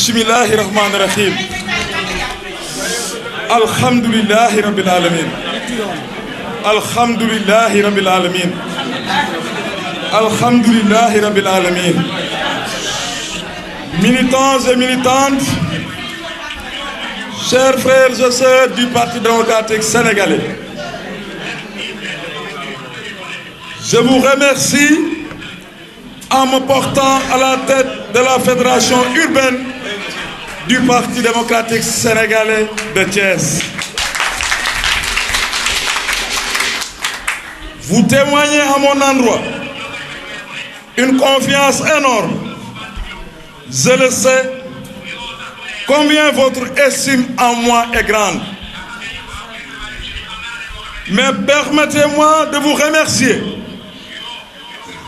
Bismillahi Rahman Rahim. Alhamdulillahi Rabbil Alamin. Alhamdulillahi Rabbil Alamin. Alhamdulillahi Rabbil Alamin. Militants et militantes, chers frères et sœurs du Parti démocratique sénégalais, je vous remercie en me portant à la tête de la fédération urbaine du Parti démocratique sénégalais de Thiès. Vous témoignez à mon endroit une confiance énorme. Je le sais, combien votre estime en moi est grande. Mais permettez-moi de vous remercier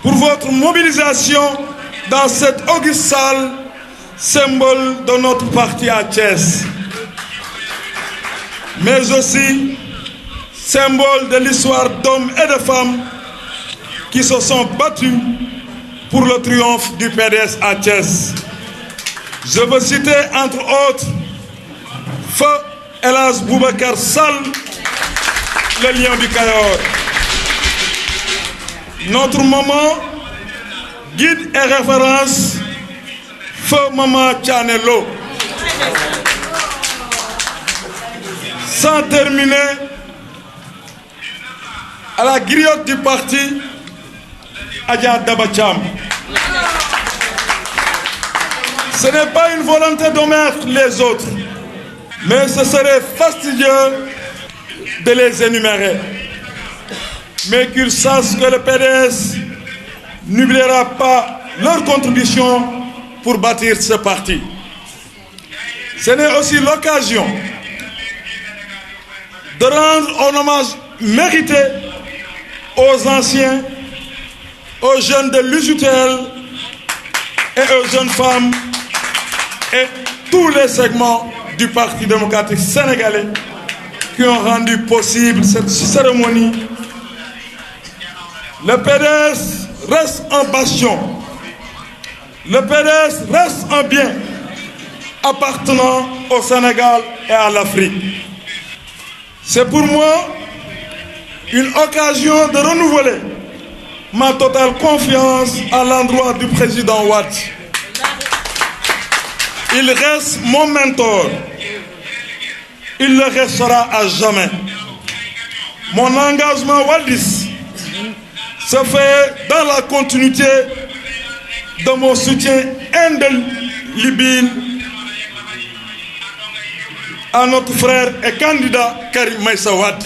pour votre mobilisation dans cette auguste salle, symbole de notre parti à Thiès, mais aussi symbole de l'histoire d'hommes et de femmes qui se sont battus pour le triomphe du PDS à Thiès. Je veux citer entre autres Feu El Hadj Boubacar Sall, le lion du Cayor. Notre maman, guide et référence, Feu Maman Thianelo. Sans terminer, à la griotte du parti, Adja Daba Thiam. Ce n'est pas une volonté d'omettre les autres, mais ce serait fastidieux de les énumérer. Mais qu'ils sachent que le PDS n'oubliera pas leur contribution pour bâtir ce parti. Ce n'est aussi l'occasion de rendre un hommage mérité aux anciens, aux jeunes de l'UJTL et aux jeunes femmes et tous les segments du Parti démocratique sénégalais qui ont rendu possible cette cérémonie. Le PDS reste un bastion. Le PDS reste un bien appartenant au Sénégal et à l'Afrique. C'est pour moi une occasion de renouveler ma totale confiance à l'endroit du président Wade. Il reste mon mentor. Il le restera à jamais. Mon engagement wadiste se fait dans la continuité de mon soutien indélébile à notre frère et candidat Karim Meïssa Wade.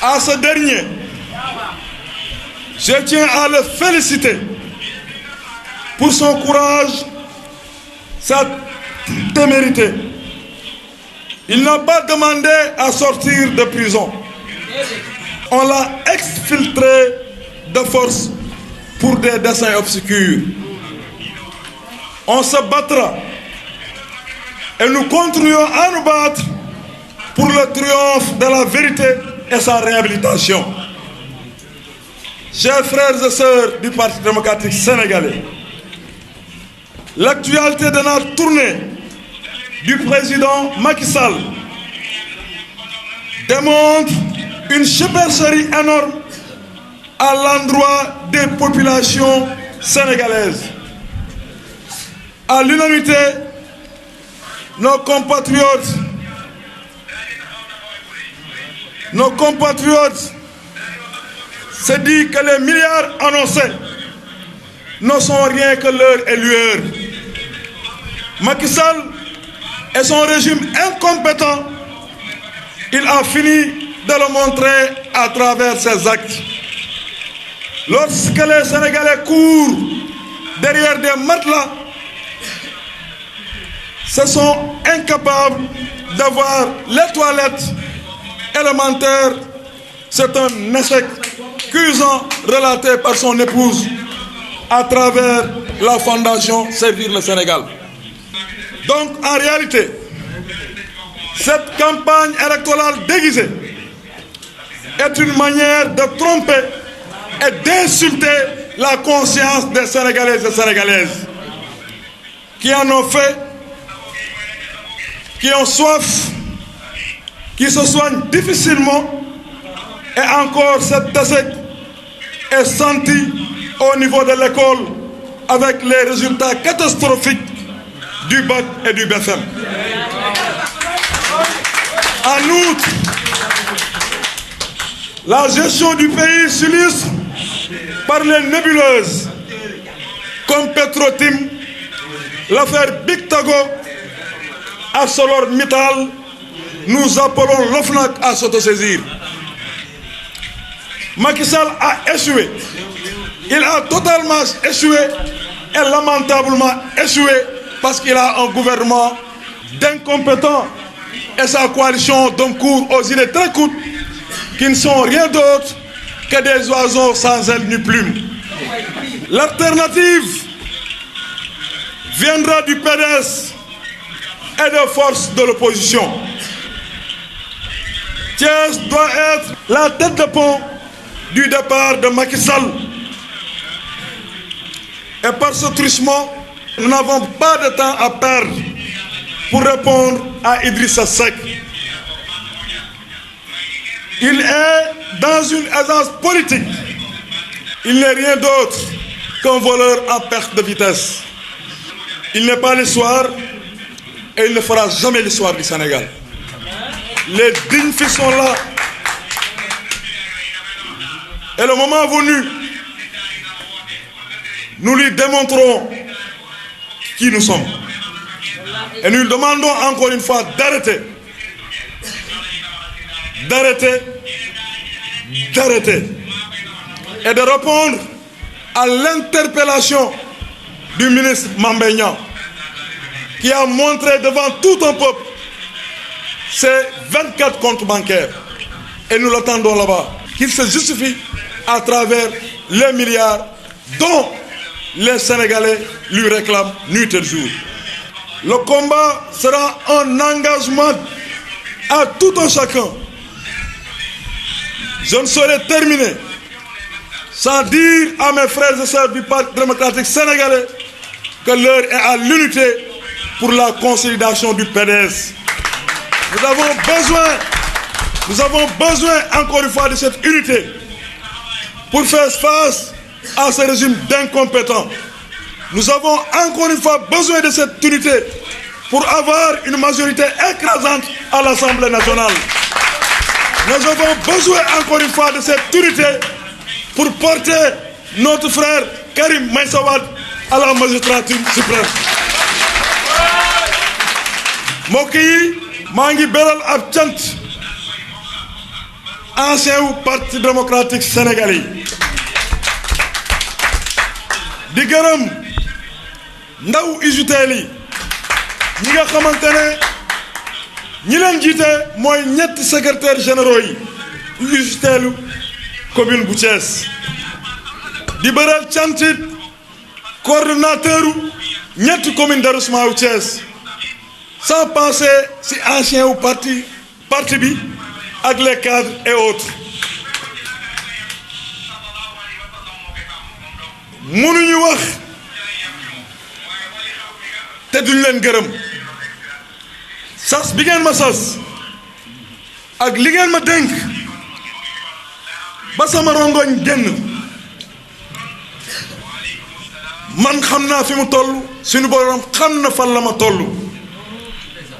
À ce dernier, je tiens à le féliciter pour son courage, sa témérité. Il n'a pas demandé à sortir de prison. On l'a exfiltré de force pour des desseins obscurs. On se battra et nous continuons à nous battre pour le triomphe de la vérité et sa réhabilitation. Chers frères et sœurs du Parti démocratique sénégalais, l'actualité de la tournée du président Macky Sall démontre une supercherie énorme à l'endroit des populations sénégalaises. À l'unanimité, nos compatriotes se disent que les milliards annoncés ne sont rien que leur et lueur. Macky Sall et son régime incompétent, il a fini de le montrer à travers ses actes. Lorsque les Sénégalais courent derrière des matelas, se sont incapables d'avoir les toilettes élémentaires. C'est un échec cuisant relaté par son épouse à travers la fondation Servir le Sénégal. Donc en réalité, cette campagne électorale déguisée est une manière de tromper et d'insulter la conscience des Sénégalais et Sénégalaises qui en ont fait, qui ont soif, qui se soignent difficilement, et encore cette décès est sentie au niveau de l'école avec les résultats catastrophiques du bac et du BFM. En outre, la gestion du pays s'illustre par les nébuleuses comme Petrotim, l'affaire Big Tago, ArcelorMittal. Nous appelons l'OFNAC à s'autosaisir. Macky Sall a échoué. Il a totalement échoué et lamentablement échoué parce qu'il a un gouvernement d'incompétents et sa coalition d'un cours aux idées très courtes qui ne sont rien d'autre que des oiseaux sans ailes ni plumes. L'alternative viendra du PDS et des forces de l'opposition. Thiès doit être la tête de pont du départ de Macky Sall. Et par ce truchement, nous n'avons pas de temps à perdre pour répondre à Idrissa Seck. Il est dans une aisance politique. Il n'est rien d'autre qu'un voleur en perte de vitesse. Il n'est pas l'histoire et il ne fera jamais l'histoire du Sénégal. Les dignes fils sont là. Et le moment venu, nous lui démontrons qui nous sommes. Et nous lui demandons encore une fois d'arrêter. Et de répondre à l'interpellation du ministre Mambé Niang, qui a montré devant tout un peuple ses 24 comptes bancaires. Et nous l'attendons là-bas, qu'il se justifie à travers les milliards dont les Sénégalais lui réclament nuit et jour. Le combat sera un engagement à tout un chacun. Je ne saurais terminer sans dire à mes frères et sœurs du Parti démocratique sénégalais que l'heure est à l'unité pour la consolidation du PDS. Nous avons besoin encore une fois de cette unité pour faire face à ce régime d'incompétents. Nous avons encore une fois besoin de cette unité pour avoir une majorité écrasante à l'Assemblée nationale. Nous avons besoin encore une fois de cette unité pour porter notre frère Karim Meïssa Wade à la magistrature suprême. mbokk yi maa ngi beral ab cant ancien wu Parti démocratique sénégalais di gërëm ndaw UJTL yi ñi nga xamante ne ñi leen jiite mooy ñetti secrétaire généraux yi UJTL commune bu Thiès di beral cant it coordonnateur ñetti commune d'arrondissement wu Thiès sans penser si ancien ou parti bi avec les cadres et autres. mënuñu wax te duñ leen gërëm sas bi ngeen ma sas ak li ngeen ma dénk ba sama rongoñ génn man xam naa fi mu toll suñu borom xam na fan la ma toll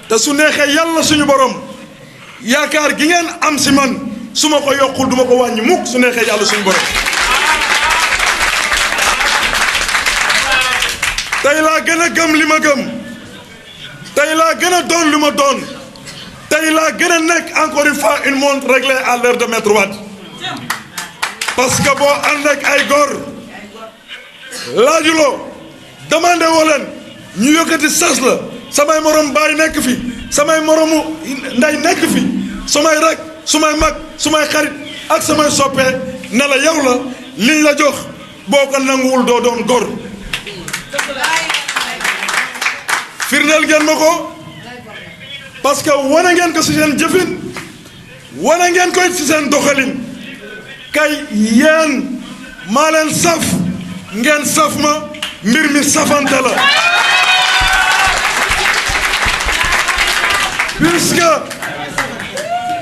te su neexee yàlla suñu borom yaakaar gi ngeen am si man su ma ko yokkul duma ko wàññi mukk su neexee yàlla suñu borom tey laa gën a gëm li ma gëm tey laa gën a doon li ma doon tey laa gën a nekk encore une fois une montre réglée à l'heure de Maître Wade parce que boo ànd ak ay góor laajuloo demandé woo leen ñu yëkkati sas la samay morom baay nekk fi samay moromu nday nekk fi sumay rak sumay mag sumay xarit ak samay soppee ne la yow la liñ la jox boo ko nanguwul doo doon góor firndeel ngeen ma ko parce que wane ngeen ko ci seen jëfin wane ngeen ko ci seen doxalin kay yéen maa leen saf ngeen saf ma mbir mi safante la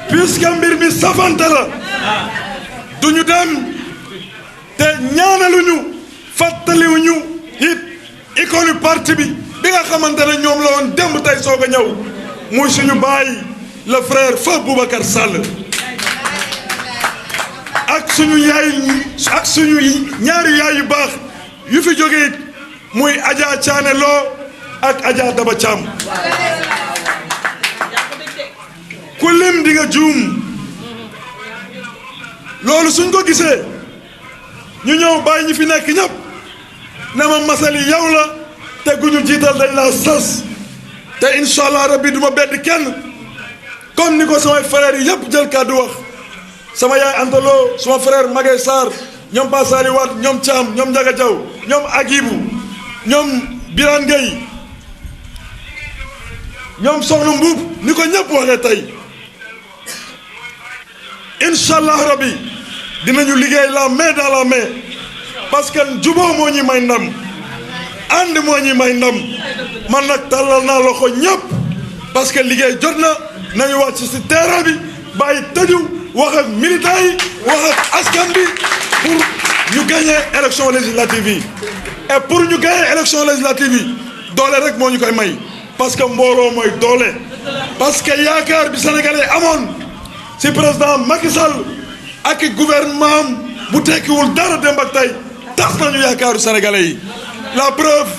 puisque mbir mi safante la duñu dem te ñaanaluñu fàttaliwuñu it icône parti bi nga xamante ne ñoom la woon démb tey soog a ñëw muy suñu baay le frère Feu Boubacar Sall ak suñu ñaari yaay yu baax yu fi jógee it muy Adja Thiané Lo ak Adja Daba Thiam ku lim di nga juum loolu suñ ko gisee ñu ñëw bàyyi ñi fi nekk ñëpp ne ma Massaly yow la te gu ñu jiital dañ laa sas te incha allah rabbi du ma bedd kenn comme ni ko samay frères yi yëpp jël kàddu wax sama yaay Anta Lo suma frère Maguette Sarr ñoom Pa Sali Wat ñoom Thiam ñoom Ndiaga Diaw ñoom Agibou ñoom Birane Gueye ñoom Soxna Mbuub ni ko ñëpp waxee tey incha allah rabbi dinañu liggéey la main dans la main parce que juboo moo ñuy may ndam ànd moo ñuy may ndam man nag tàllal naa loxo ñëpp parce que liggéey jot na nañu wàcc ci terrain bi bàyyi tëju wax ak militants yi wax ak askan bi pour ñu gagner élection législative yi et pour ñu gagner élection législative yi doole rek moo ñu koy may parce que mbooloo mooy doole parce que yaakaar bi sénégalais amoon ci président Macky Sall ak gouvernement bu tekkiwul dara démb ak tey tax nañu yaakaaru sénégalais yi la preuve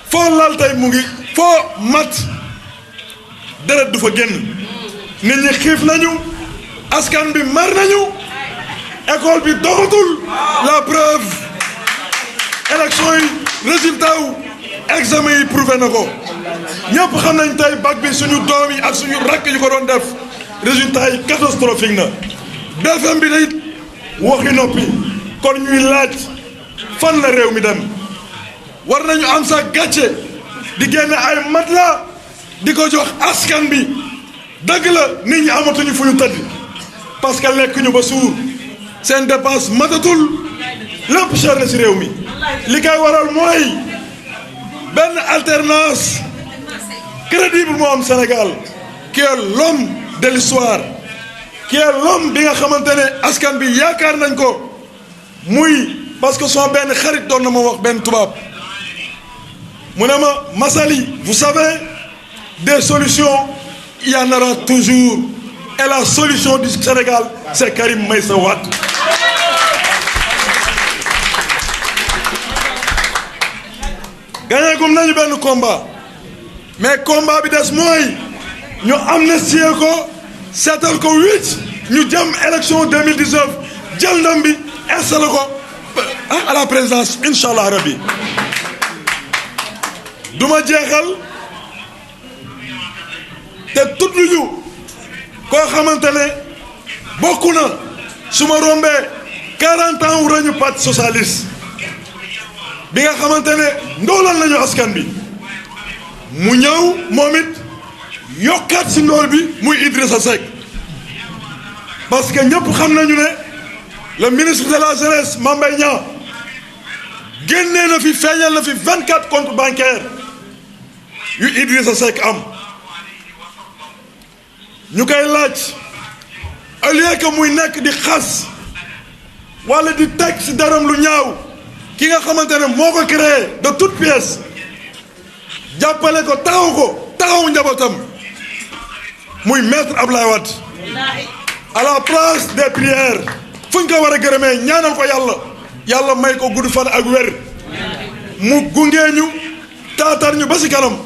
foo lal tey mu ngi foo mat deret du fa génn nit ñi xiif nañu askan bi mar nañu école bi doxatul la preuve élection yi résultat wu examen yi prouvé na ko ñëpp xam nañ tey bac bi suñu doom yi ak suñu rakk yu ko doon def résultat yi catastrophique na BFM bi day waxi noppi kon ñuy laaj fan la réew mi dem war nañu am sa gàcce di génne ay matelas di ko jox askan bi dëgg la nit ñi amatuñu fu ñu tëdd parce que lekk ñu ba suur seen dépense matatul lépp cher na ci réew mi li koy waral mooy benn alternance crédible moo am Sénégal qui est l'homme de l'histoire qui est l'homme bi nga xamante ne askan bi yaakaar nañ ko muy parce que son benn xarit doon na ma wax benn tubaab mu ne ma Massaly vous savez des solutions il y en aura toujours et la solution du Sénégal c'est Karim Meïssa Wade gagné gum nañu benn combat mais combat bi des mooy ñu amnistié ko seetal ko 8 ñu jëm élection 2019 jël ndam bi installé ko à la présidence incha allah rabbi du ma jeexal te tudd ñu koo xamante ne bokk na su ma rombee 40 ans wu rañu parti socialiste bi nga xamante ne ndoolal nañu askan bi mu ñëw moom it yokkaat si ndool bi muy Idrissa Seck parce que ñëpp xam nañu ne le ministre de la jeunesse Mame Mbaye Niang génnee na fi feeñal na fi 24 comptes bancaires yu Idrissa Seck am ñu koy laaj au lieu que muy nekk di xas wala di teg si daram lu ñaaw ki nga xamante ne moo ko créé de toute pièce jàppale ko taxawu njabootam muy maître Abdoulaye Wade à la place des prières fu ñu ko war a gërëmee ñaanal ko yàlla may ko gudd fan ak wér mu gungee ñu taatar ñu ba si kanam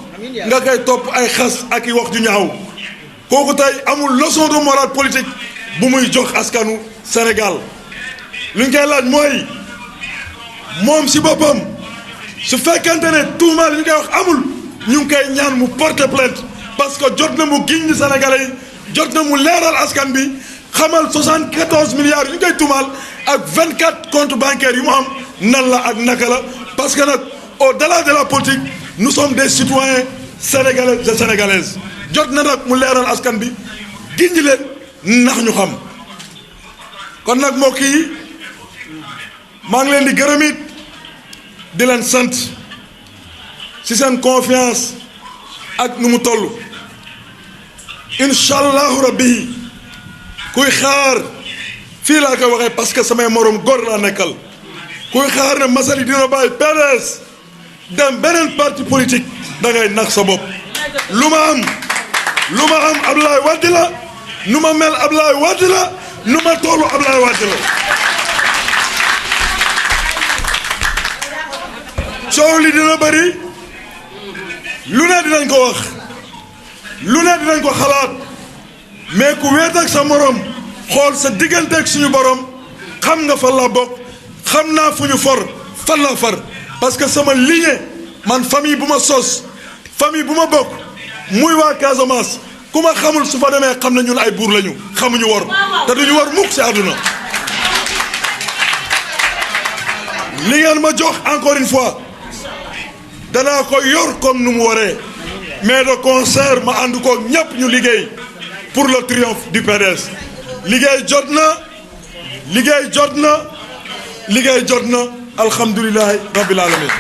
nga koy topp ay xas ak i wax ju ñaaw kooku tey amul leçon de morale politique bu muy jox askanu Sénégal lu ñu koy laaj mooy moom si boppam su fekkente ne tuumaal li ñu koy wax amul ñu ngi koy ñaan mu porter plainte parce que jot na mu giñ ni Sénégalais yi jot na mu leeral askan bi xamal 74 milliards yu ñu koy tuumaal ak 24 comptes bancaires yu mu am nan la ak naka la parce que nag au-delà de la politique nous sommes des citoyens sénégalais et sénégalaises jot na nag mu leeral askan bi giñ leen ndax ñu xam kon nag mbokk yi maa ngi leen di gërëm it di leen sant ci seen confiance ak nu mu toll incha allahu rabbi kuy xaar fii laa koy waxee parce que samay morom góor laa nekkal kuy xaar ne Massaly dina bàyyi PDS dem beneen parti politique da ngay nax sa bopp lu ma am Abdoulaye Wade la nu ma mel Abdoulaye Wade la nu ma tollu Abdoulaye Wade la coow li dina bëri lu ne dinañ ko wax lu ne dinañ ko xalaat mais ku weet ak sa morom xool sa diggante ak suñu borom xam nga fan la bokk xam naa fu ñu for fan la far parce que sama lignée man famille bu ma sos famille bu ma bokk muy waa Casamance ku ma xamul su fa demee xam na ñun ay buur lañu xamuñu wor te duñu war mukk ci àdduna li ngeen ma jox encore une fois danaa ko yor comme nu mu waree mais de concert ma ànd ko ñépp ñu liggéey pour le triomphe du PDS liggéey jot na alhamdulillahi rabbil alamin